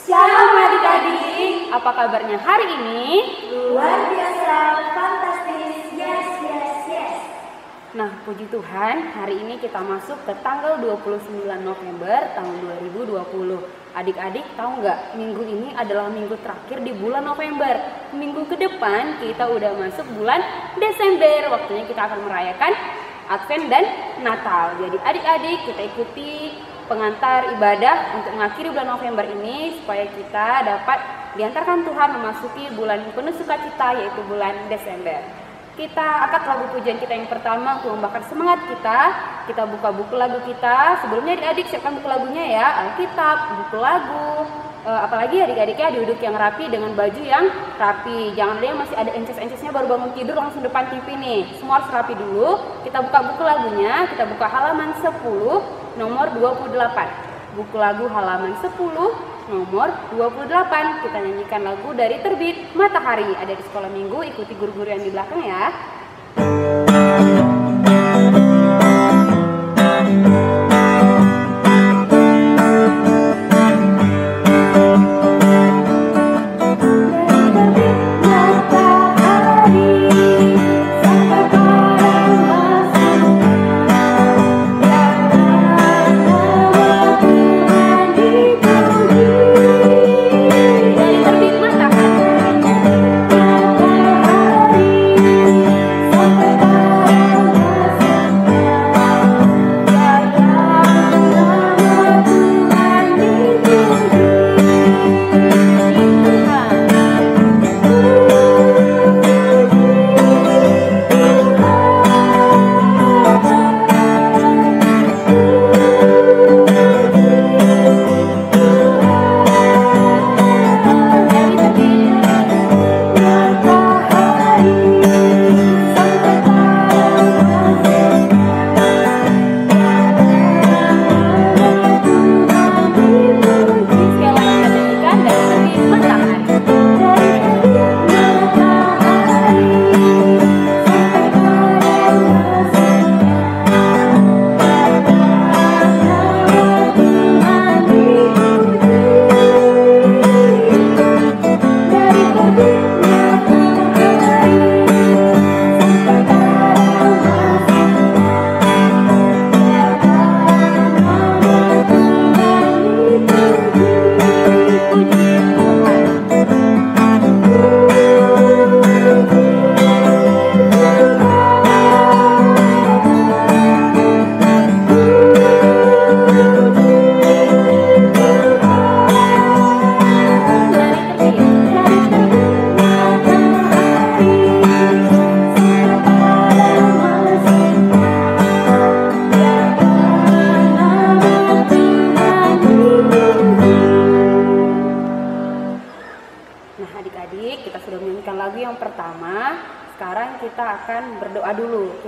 Shalom adik-adik, apa kabarnya hari ini? Luar biasa, fantastis, yes, yes, yes. Nah, puji Tuhan, hari ini kita masuk ke tanggal 29 November tahun 2020. Adik-adik tahu nggak, minggu ini adalah minggu terakhir di bulan November. Minggu ke depan kita udah masuk bulan Desember, waktunya kita akan merayakan Advent dan Natal. Jadi adik-adik kita ikuti pengantar ibadah untuk mengakhiri bulan November ini supaya kita dapat diantarkan Tuhan memasuki bulan penuh sukacita, yaitu bulan Desember. Kita angkat lagu pujian kita yang pertama untuk membakar semangat kita. Kita buka buku lagu kita. Sebelumnya adik-adik siapkan buku lagunya ya, Alkitab, buku lagu. Apalagi adik-adiknya duduk yang rapi dengan baju yang rapi. Jangan ada yang masih ada ences-encesnya baru bangun tidur langsung depan TV nih. Semua harus rapi dulu. Kita buka buku lagunya. Kita buka halaman 10 nomor 28. Buku lagu halaman 10 nomor 28. Kita nyanyikan lagu dari Terbit Matahari. Ada di sekolah minggu, ikuti guru-guru yang di belakang ya.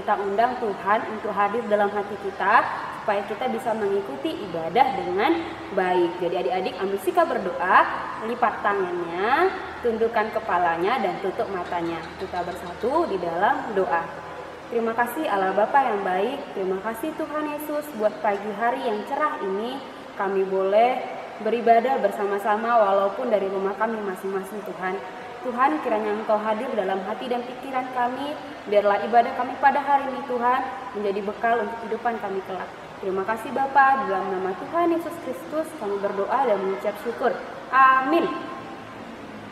Kita undang Tuhan untuk hadir dalam hati kita supaya kita bisa mengikuti ibadah dengan baik. Jadi adik-adik ambil sikap berdoa, lipat tangannya, tundukkan kepalanya dan tutup matanya. Kita bersatu di dalam doa. Terima kasih Allah Bapa yang baik, terima kasih Tuhan Yesus buat pagi hari yang cerah ini kami boleh beribadah bersama-sama walaupun dari rumah kami masing-masing Tuhan. Tuhan, kiranya Engkau hadir dalam hati dan pikiran kami. Biarlah ibadah kami pada hari ini Tuhan menjadi bekal untuk kehidupan kami kelak. Terima kasih Bapa, dalam nama Tuhan Yesus Kristus kami berdoa dan mengucap syukur. Amin.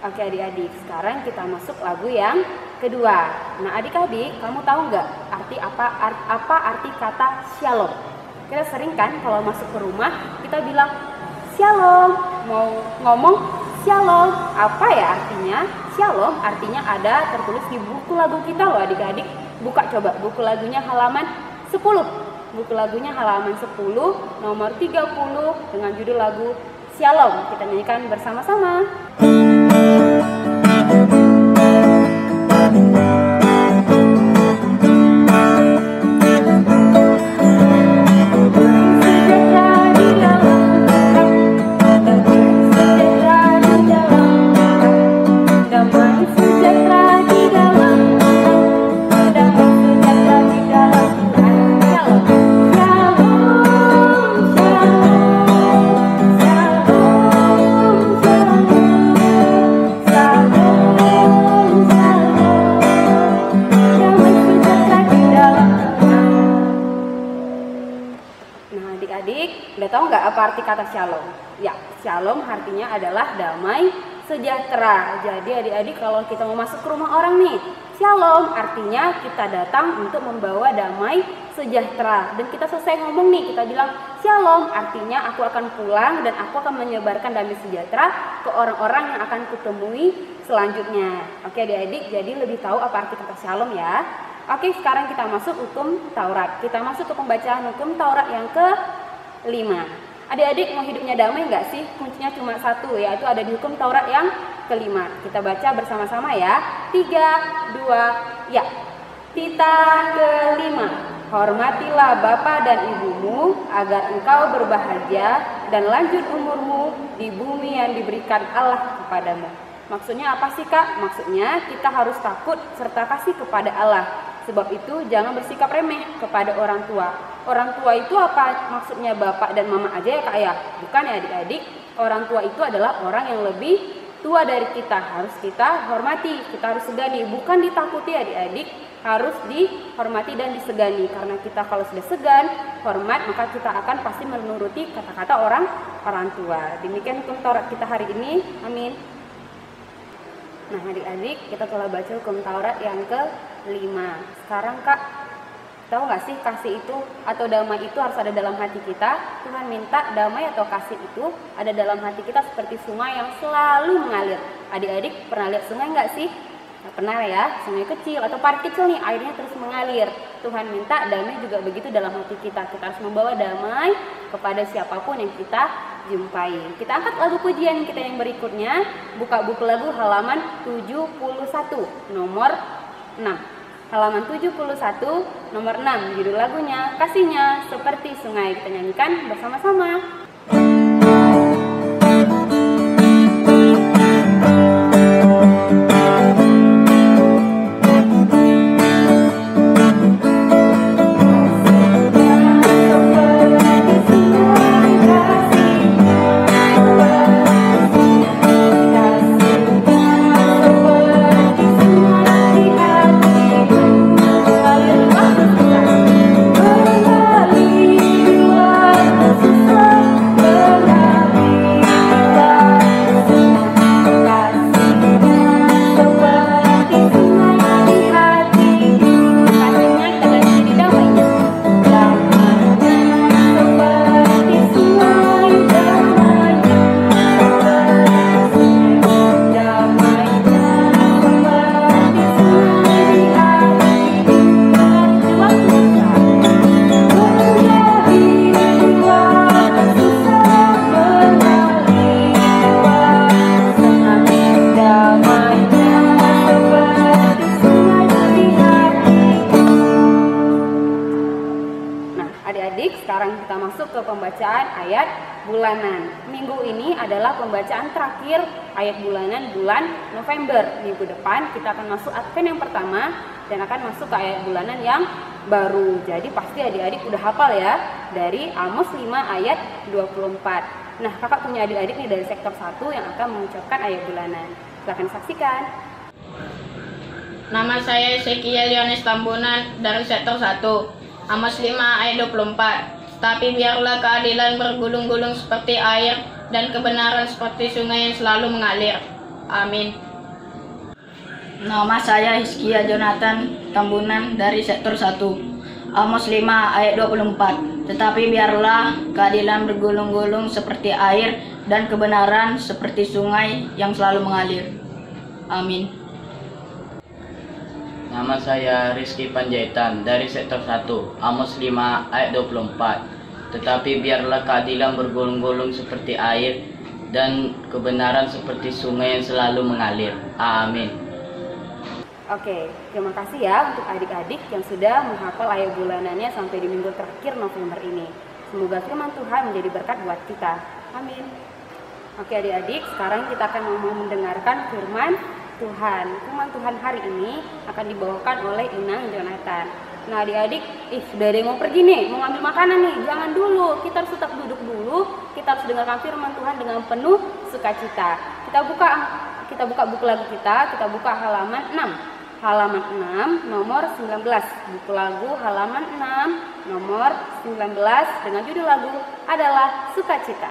Oke adik-adik, sekarang kita masuk lagu yang kedua. Nah adik-adik, kamu tahu nggak apa arti kata shalom? Kita sering kan kalau masuk ke rumah kita bilang shalom, mau ngomong shalom. Apa ya artinya? Shalom artinya ada tertulis di buku lagu kita loh adik-adik. Buka coba buku lagunya halaman 10. Buku lagunya halaman 10 nomor 30 dengan judul lagu Shalom. Kita nyanyikan bersama-sama. Shalom, shalom, shalom. tahu nggak apa arti kata shalom? Ya, shalom artinya adalah damai sejahtera. Jadi adik-adik kalau kita mau masuk ke rumah orang nih, shalom artinya kita datang untuk membawa damai sejahtera. Dan kita selesai ngomong nih, kita bilang shalom artinya aku akan pulang dan aku akan menyebarkan damai sejahtera ke orang-orang yang akan kutemui selanjutnya. Oke adik-adik, jadi lebih tahu apa arti kata shalom ya. Oke, sekarang kita masuk hukum Taurat. Kita masuk ke pembacaan hukum Taurat yang ke-5. Adik-adik mau hidupnya damai nggak sih? Kuncinya cuma satu, yaitu ada di hukum Taurat yang ke-5. Kita baca bersama-sama ya. 3, 2, ya. Titah ke-5. Hormatilah bapa dan ibumu agar engkau berbahagia dan lanjut umurmu di bumi yang diberikan Allah kepadamu. Maksudnya apa sih Kak? Maksudnya kita harus takut serta kasih kepada Allah. Sebab itu jangan bersikap remeh kepada orang tua. Orang tua itu apa? Maksudnya bapak dan mama aja ya Kak ya? Bukan ya adik-adik. Orang tua itu adalah orang yang lebih tua dari kita. Harus kita hormati, kita harus segani. Bukan ditakuti adik-adik, harus dihormati dan disegani. Karena kita kalau sudah segan, hormat, maka kita akan pasti menuruti kata-kata orang tua. Demikian hukum Taurat kita hari ini. Amin. Nah adik-adik, kita telah baca hukum Taurat yang ke-5. Sekarang Kak, tahu nggak sih kasih itu atau damai itu harus ada dalam hati kita? Tuhan minta damai atau kasih itu ada dalam hati kita seperti sungai yang selalu mengalir. Adik-adik pernah lihat sungai nggak sih? Nah, pernah ya, sungai kecil atau park kecil nih, airnya terus mengalir. Tuhan minta damai juga begitu dalam hati kita. Kita harus membawa damai kepada siapapun yang kita jumpai. Kita angkat lagu pujian kita yang berikutnya. Buka buku lagu halaman 71 nomor 6. Halaman 71 nomor 6. Judul lagunya Kasihnya Seperti Sungai. Kita nyanyikan bersama-sama. Sekarang kita masuk ke pembacaan ayat bulanan. Minggu ini adalah pembacaan terakhir ayat bulanan bulan November. Minggu depan kita akan masuk Advent yang pertama dan akan masuk ke ayat bulanan yang baru. Jadi pasti adik-adik udah hafal ya dari Amos 5 ayat 24. Nah, kakak punya adik-adik nih dari sektor 1 yang akan mengucapkan ayat bulanan. Silahkan saksikan. Nama saya Ezekiel Yohanes Tambunan dari sektor 1. Amos 5 ayat 24. Tapi biarlah keadilan bergulung-gulung seperti air dan kebenaran seperti sungai yang selalu mengalir. Amin. Nama saya Hizkia Jonathan Tambunan dari sektor 1. Amos 5 ayat 24. Tetapi biarlah keadilan bergulung-gulung seperti air dan kebenaran seperti sungai yang selalu mengalir. Amin. Nama saya Rizky Panjaitan dari sektor 1, Amos 5 ayat 24. Tetapi biarlah keadilan bergulung-gulung seperti air dan kebenaran seperti sungai yang selalu mengalir. Amin. Oke, terima kasih ya untuk adik-adik yang sudah menghafal ayat bulanannya sampai di minggu terakhir November ini. Semoga firman Tuhan menjadi berkat buat kita. Amin. Oke adik-adik, sekarang kita akan mau mendengarkan firman Tuhan. Firman Tuhan hari ini akan dibawakan oleh Inang Jonathan. Nah adik-adik, sudah ada yang mau pergi nih, mau ngambil makanan nih. Jangan dulu, kita harus tetap duduk dulu. Kita harus dengarkan firman Tuhan dengan penuh sukacita. Kita buka buku lagu kita buka halaman 6. halaman 6 nomor 19. Buku lagu halaman 6 nomor 19 dengan judul lagu adalah Sukacita.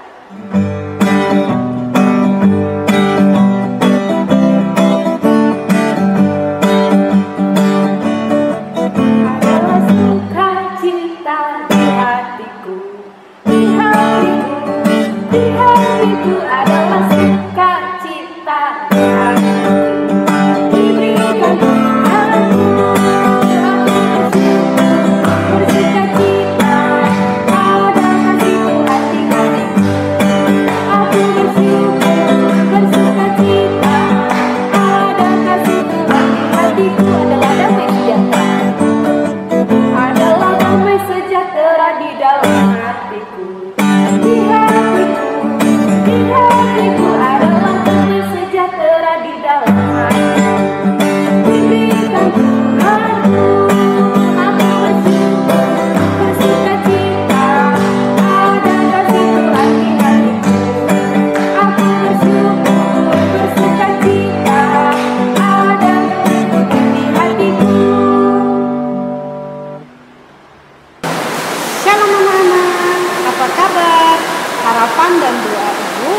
Harapan dan doa Ibu,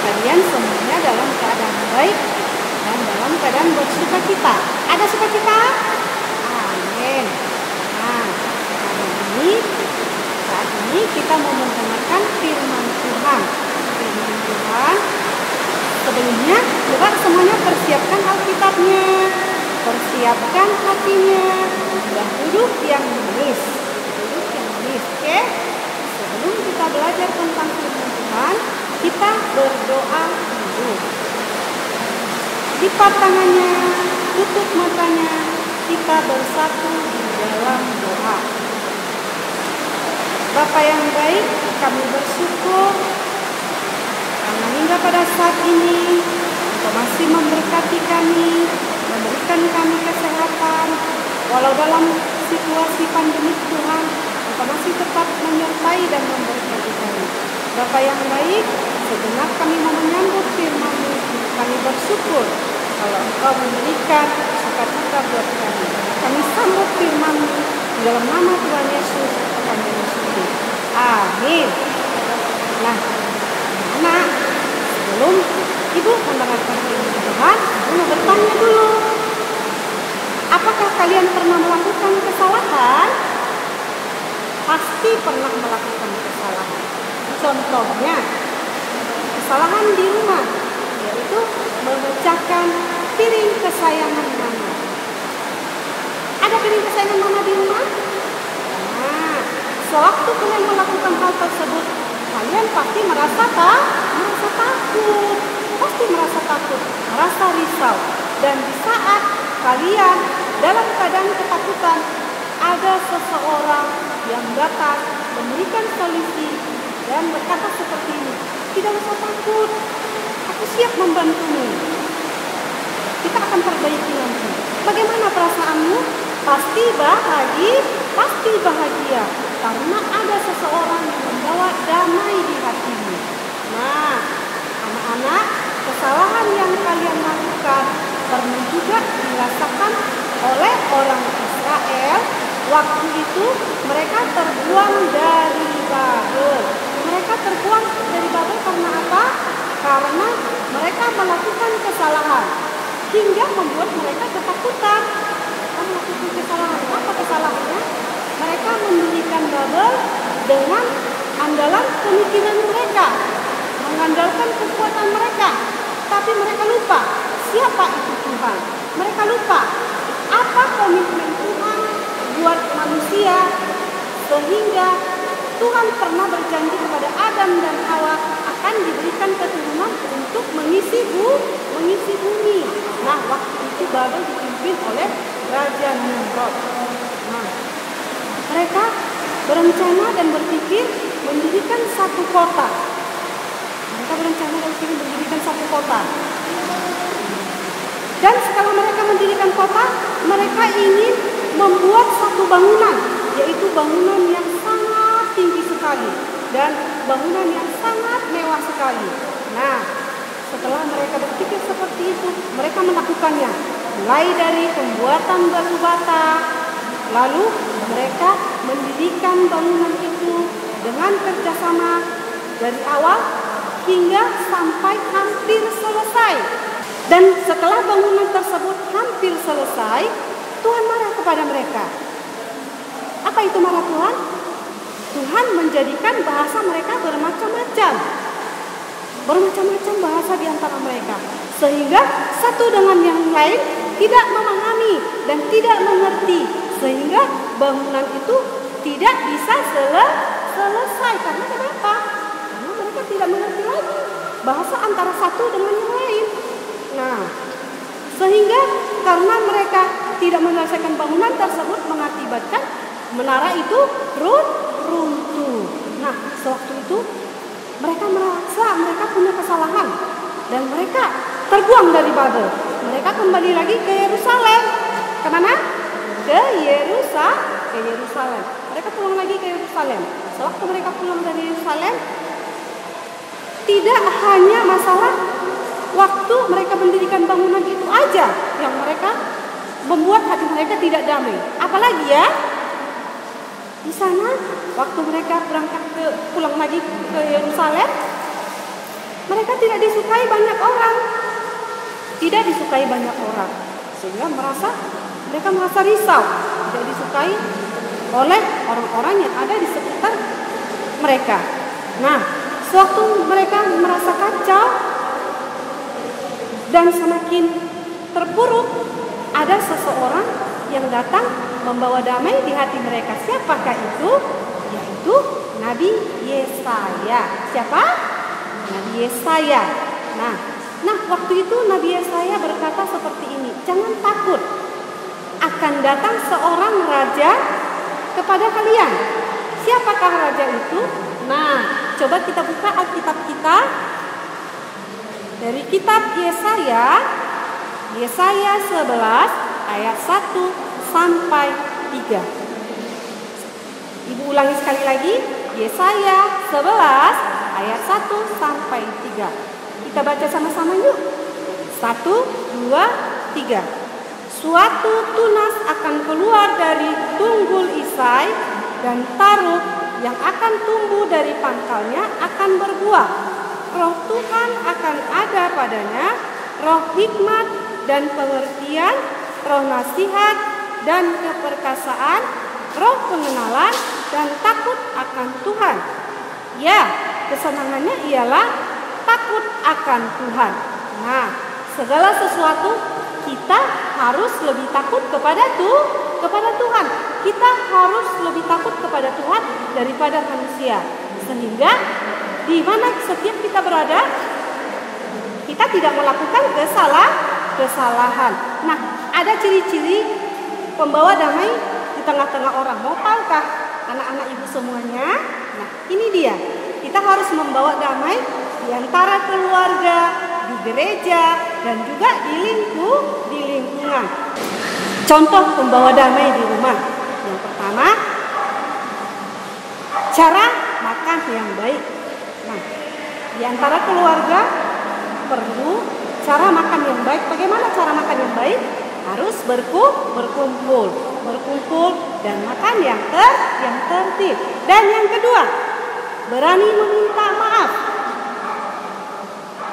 kalian semuanya dalam keadaan baik dan dalam keadaan bersukacita. Ada sukacita? Amin. Nah, saat ini kita mau mendengarkan firman Tuhan. Firman Tuhan. Sebelumnya, coba semuanya persiapkan Alkitabnya, persiapkan hatinya, dan duduk yang manis. Duduk yang manis, oke? Sebelum kita belajar tentang firman Tuhan, kita berdoa dulu. Lipat tangannya, tutup matanya, kita bersatu di dalam doa. Bapa yang baik, kami bersyukur karena hingga pada saat ini Engkau masih memberkati kami, memberikan kami kesehatan, walau dalam situasi pandemi Tuhan, Engkau masih tetap menyertai dan memberkati kami. Bapa yang baik, segenap kami mau menyambut firman-Mu. Kami bersyukur kalau Engkau memberikan sukacita buat kami. Kami sambut firman-Mu dalam nama Tuhan Yesus kami bersyukur. Amin. Nah, anak, sebelum Ibu mendengarkan firman Tuhan, Ibu mau bertanya dulu. Apakah kalian pernah melakukan kesalahan? Pasti pernah melakukan kesalahan. Contohnya, kesalahan di rumah, yaitu memecahkan piring kesayangan mama. Ada piring kesayangan mama di rumah? Nah, sewaktu kalian melakukan hal tersebut, kalian pasti merasa takut. Pasti merasa takut, merasa risau. Dan di saat kalian dalam keadaan ketakutan, ada seseorang yang datang memberikan solusi dan berkata seperti ini, tidak usah takut, aku siap membantumu. Kita akan perbaiki nanti. Bagaimana perasaanmu? Pasti bahagia, karena ada seseorang yang membawa damai di hatimu. Nah, anak-anak, kesalahan yang kalian lakukan pernah juga dirasakan oleh orang Israel. Waktu itu mereka terbuang dari Babel. Mereka terbuang dari Babel karena apa? Karena mereka melakukan kesalahan hingga membuat mereka ketakutan. Mereka melakukan kesalahan. Apa kesalahannya? Mereka mendirikan Babel dengan andalan pemikiran mereka, mengandalkan kekuatan mereka. Tapi mereka lupa siapa itu Tuhan. Mereka lupa apa komitmen Tuhan buat manusia, sehingga Tuhan pernah berjanji kepada Adam dan Hawa akan diberikan keturunan untuk mengisi bumi. Nah, waktu itu Babel dipimpin oleh Raja Nimrod. Nah, mereka berencana dan berpikir mendirikan satu kota. Dan setelah mereka mendirikan kota, mereka ingin membuat satu bangunan, yaitu bangunan yang sangat tinggi sekali dan bangunan yang sangat mewah sekali. Nah, setelah mereka berpikir seperti itu, mereka melakukannya. mulai dari pembuatan batu bata, lalu mereka mendirikan bangunan itu dengan kerjasama dari awal hingga sampai hampir selesai. Dan setelah bangunan tersebut hampir selesai, Tuhan marah kepada mereka. Apa itu marah Tuhan? Tuhan menjadikan bahasa mereka bermacam-macam. Bermacam-macam bahasa di antara mereka. Sehingga satu dengan yang lain tidak memahami dan tidak mengerti. Sehingga bangunan itu tidak bisa selesai. Karena kenapa? Karena mereka tidak mengerti lagi bahasa antara satu dengan yang lain. Nah, sehingga karena mereka tidak menyelesaikan bangunan tersebut mengakibatkan menara itu runtuh. Nah, sewaktu itu mereka merasa mereka punya kesalahan dan mereka terbuang dari Babel. Mereka kembali lagi ke Yerusalem. Kemana? Ke Yerusalem. Mereka pulang lagi ke Yerusalem. Sewaktu mereka pulang dari Yerusalem, tidak hanya masalah waktu mereka mendirikan bangunan itu aja yang mereka membuat hati mereka tidak damai. Apalagi ya, di sana waktu mereka pulang lagi ke Yerusalem, mereka tidak disukai banyak orang. Tidak disukai banyak orang. Sehingga mereka merasa risau, tidak disukai oleh orang-orang yang ada di sekitar mereka. Nah, sewaktu mereka merasa kacau dan semakin terpuruk, ada seseorang yang datang membawa damai di hati mereka. Siapakah itu? Yaitu Nabi Yesaya. Siapa? Nabi Yesaya. Nah, waktu itu Nabi Yesaya berkata seperti ini, jangan takut, akan datang seorang raja kepada kalian. Siapakah raja itu? Nah, coba kita buka Alkitab kita dari kitab Yesaya 11 ayat 1 sampai 3. Ibu ulangi sekali lagi, Yesaya 11 ayat 1 sampai 3. Kita baca sama-sama yuk. 1, 2, 3. Suatu tunas akan keluar dari tunggul Isai, dan taruk yang akan tumbuh dari pangkalnya akan berbuah. Roh Tuhan akan ada padanya, roh hikmat dan pengertian, roh nasihat dan keperkasaan, roh pengenalan dan takut akan Tuhan. Ya, kesenangannya ialah takut akan Tuhan. Nah, segala sesuatu kita harus lebih takut kepada Tuhan. Kita harus lebih takut kepada Tuhan daripada manusia. Sehingga di mana setiap kita berada, kita tidak melakukan kesalahan. Nah, ada ciri-ciri pembawa damai di tengah-tengah orang. Mau tahukah anak-anak ibu semuanya? Nah, ini dia. Kita harus membawa damai di antara keluarga, di gereja, dan juga di lingkungan. Contoh pembawa damai di rumah. Yang pertama, cara makan yang baik. Nah, di antara keluarga perlu cara makan yang baik. Bagaimana cara makan yang baik? Harus berkumpul dan makan yang tertib. Dan yang kedua, berani meminta maaf.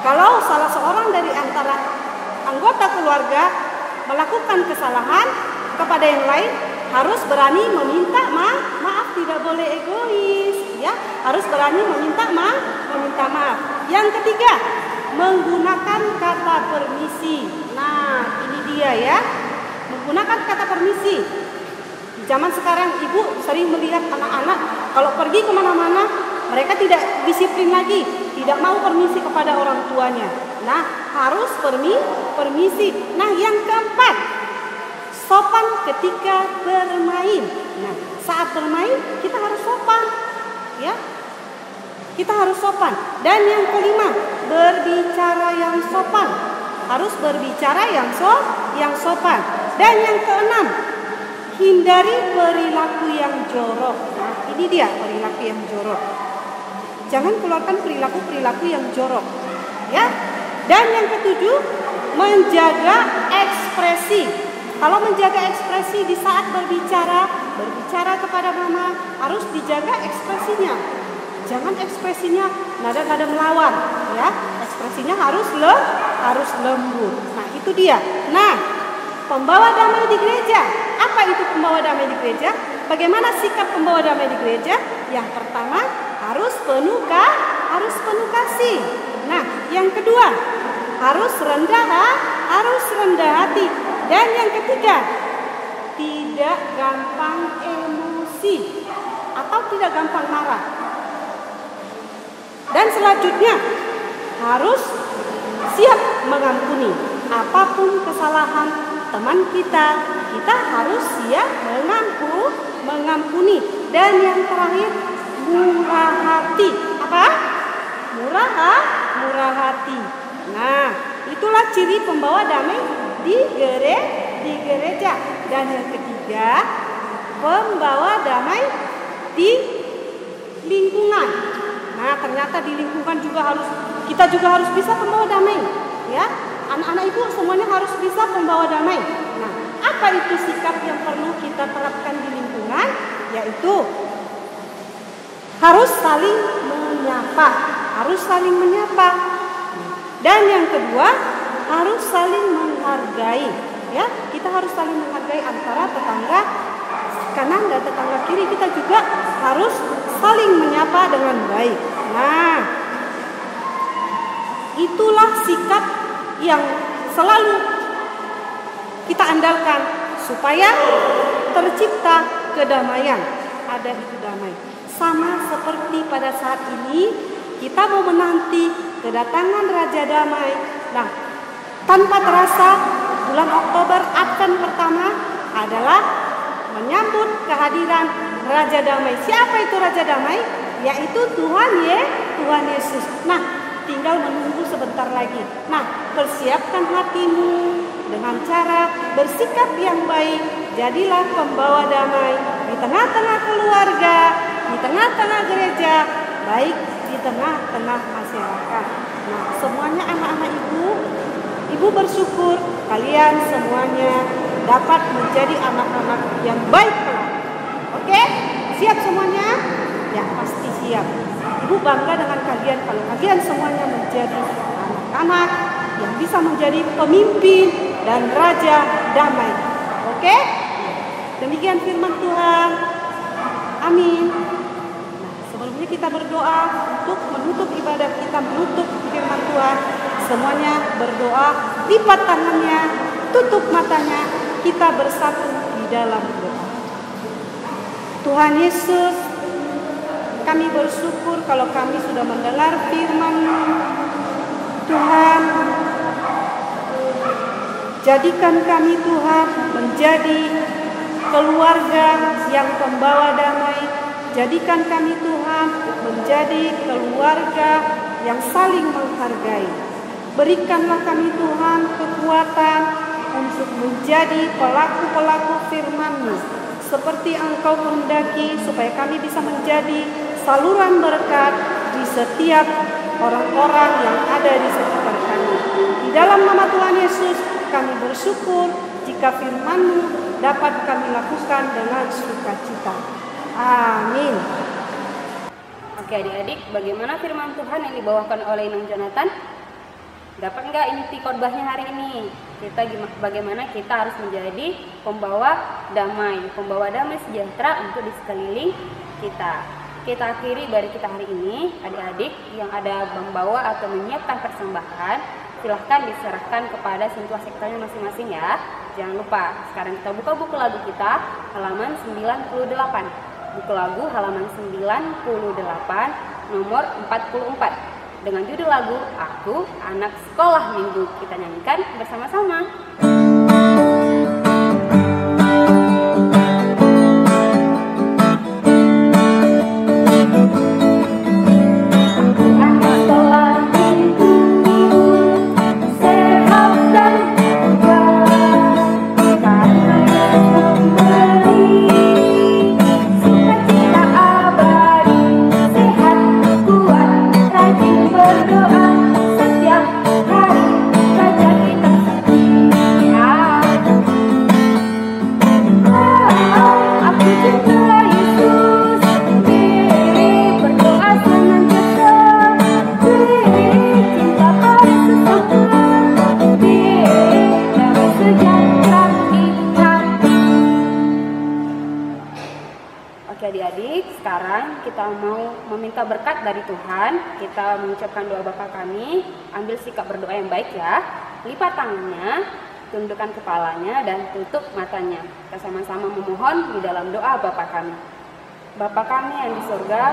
Kalau salah seorang dari antara anggota keluarga melakukan kesalahan kepada yang lain, harus berani meminta maaf, tidak boleh egois, ya. Harus berani meminta maaf. Yang ketiga, menggunakan kata permisi. Nah, ini dia ya. Menggunakan kata permisi. Di zaman sekarang ibu sering melihat anak-anak kalau pergi kemana-mana, mereka tidak disiplin lagi, tidak mau permisi kepada orang tuanya. Nah, harus permisi. Nah, yang keempat, sopan ketika bermain. Nah, saat bermain kita harus sopan, ya. Kita harus sopan. Dan yang kelima, berbicara yang sopan. Harus berbicara yang sopan. Dan yang keenam, hindari perilaku yang jorok. Nah, ini dia perilaku yang jorok. Jangan keluarkan perilaku yang jorok, ya. Dan yang ketujuh, menjaga ekspresi. Kalau menjaga ekspresi di saat berbicara kepada mama harus dijaga ekspresinya. Jangan ekspresinya nada-nada melawan, ya. Ekspresinya harus lembut. Nah, itu dia. Nah, pembawa damai di gereja. Apa itu pembawa damai di gereja? Bagaimana sikap pembawa damai di gereja? Yang pertama, harus penuh kasih. Nah, yang kedua, harus rendah hati. Dan yang ketiga, tidak gampang emosi atau tidak gampang marah. Dan selanjutnya, harus siap mengampuni. Apapun kesalahan teman kita harus siap mengampuni. Dan yang terakhir, murah hati. Apa? Murah hati. Nah, itulah ciri pembawa damai di gereja. Dan yang ketiga, pembawa damai di lingkungan. Nah, ternyata di lingkungan kita juga harus bisa pembawa damai, ya. Anak-anak ibu semuanya harus bisa pembawa damai. Nah, apa itu sikap yang perlu kita terapkan di lingkungan? Yaitu harus saling menyapa. Dan yang kedua, harus saling menghargai, ya. Kita harus saling menghargai antara tetangga kanan dan tetangga kiri. Kita juga harus saling menyapa dengan baik. Nah, itulah sikap yang selalu kita andalkan supaya tercipta kedamaian. Ada itu damai. Sama seperti pada saat ini kita mau menanti kedatangan Raja Damai. Nah, tanpa terasa bulan Oktober Advent pertama adalah menyambut kehadiran Raja Damai. Siapa itu Raja Damai? Yaitu Tuhan Yesus. Nah, tinggal menunggu sebentar lagi. Nah, persiapkan hatimu dengan cara bersikap yang baik. Jadilah pembawa damai di tengah-tengah keluarga, di tengah-tengah gereja, baik di tengah-tengah masyarakat. Nah, semuanya anak-anak ibu bersyukur kalian semuanya dapat menjadi anak-anak yang baik. Oke? Siap semuanya? Ya, pasti siap. Ibu bangga dengan kalian kalau kalian semuanya menjadi anak-anak yang bisa menjadi pemimpin dan raja damai. Oke? Demikian firman Tuhan. Amin. Nah, sebelumnya kita berdoa untuk menutup ibadah kita, menutup firman Tuhan. Semuanya berdoa, lipat tangannya, tutup matanya, kita bersatu di dalam doa. Tuhan Yesus, kami bersyukur kalau kami sudah mendengar firman-Mu. Tuhan, jadikan kami Tuhan menjadi keluarga yang pembawa damai. Jadikan kami Tuhan menjadi keluarga yang saling menghargai. Berikanlah kami Tuhan kekuatan untuk menjadi pelaku-pelaku firman-Mu seperti Engkau kehendaki, supaya kami bisa menjadi saluran berkat di setiap orang-orang yang ada di sekitar kami. Di dalam nama Tuhan Yesus kami bersyukur jika firman-Mu dapat kami lakukan dengan sukacita. Amin. Oke adik-adik, bagaimana firman Tuhan yang dibawakan oleh Nung Jonathan? Dapat nggak inti khotbahnya hari ini? Bagaimana kita harus menjadi pembawa damai sejahtera untuk di sekeliling kita. Kita akhiri dari kita hari ini, adik-adik yang ada membawa atau menyiapkan persembahan, silahkan diserahkan kepada sintua sektornya masing-masing ya. Jangan lupa, sekarang kita buka buku lagu kita halaman 98. Buku lagu halaman 98 nomor 44. Dengan judul lagu Aku Anak Sekolah Minggu. Kita nyanyikan bersama-sama. Berdoa setiap hari, saja kita sekarang kita mau meminta berkat dari Tuhan. Kita mengucapkan doa Bapa kami. Ambil sikap berdoa yang baik ya. Lipat tangannya, tundukkan kepalanya, dan tutup matanya. Kita sama-sama memohon di dalam doa Bapa kami. Bapa kami yang di surga,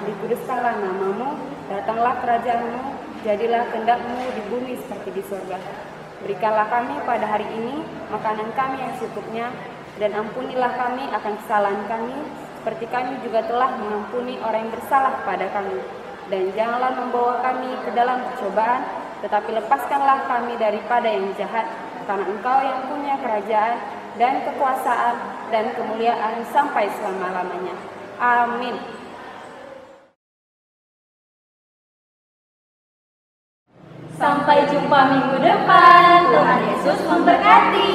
dikuduskanlah namamu, datanglah kerajaanmu, jadilah kehendak-mu di bumi seperti di surga. Berikanlah kami pada hari ini makanan kami yang secukupnya, dan ampunilah kami akan kesalahan kami, seperti kami juga telah mengampuni orang yang bersalah pada kami. Dan janganlah membawa kami ke dalam percobaan, tetapi lepaskanlah kami daripada yang jahat, karena Engkau yang punya kerajaan dan kekuasaan dan kemuliaan sampai selama-lamanya. Amin. Sampai jumpa minggu depan. Tuhan Yesus memberkati.